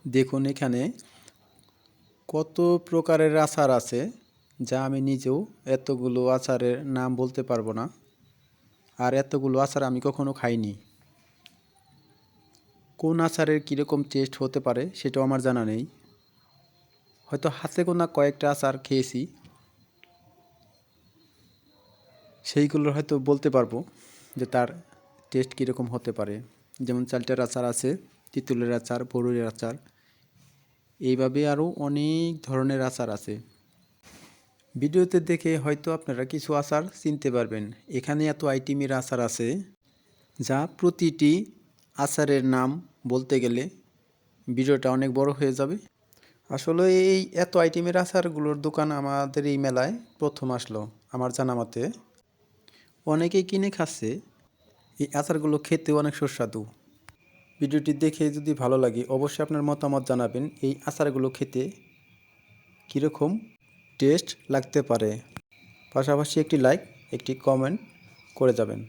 দেখুন এখানে কত প্রকারের আচার আছে, যা আমি নিজেও এতগুলো আচারের নাম বলতে পারবো না। আর এতগুলো আচার আমি কখনো খাইনি। কোন আচারের কীরকম টেস্ট হতে পারে সেটাও আমার জানা নেই। হয়তো হাতে গোনা কয়েকটা আচার খেয়েছি, সেইগুলোর হয়তো বলতে পারবো যে তার টেস্ট কীরকম হতে পারে। যেমন চালটার আচার আছে, তেঁতুলের আচার, বড়ুইয়ের আচার, এইভাবে আরও অনেক ধরনের আচার আছে। ভিডিওতে দেখে হয়তো আপনারা কিছু আচার চিনতে পারবেন। এখানে এত আইটেমের আচার আছে, যা প্রতিটি আচারের নাম বলতে গেলে ভিডিওটা অনেক বড় হয়ে যাবে। আসলে এই এত আইটেমের আচারগুলোর দোকান আমাদের এই মেলায় প্রথম আসলো আমার জানা মতে। অনেকেই কিনে খাচ্ছে। এই আচারগুলো খেতে অনেক সুস্বাদু। ভিডিওটি দেখে যদি ভালো লাগে অবশ্যই আপনার মতামত জানাবেন এই আচারগুলো খেতে কীরকম টেস্ট লাগতে পারে। পাশাপাশি একটি লাইক, একটি কমেন্ট করে যাবেন।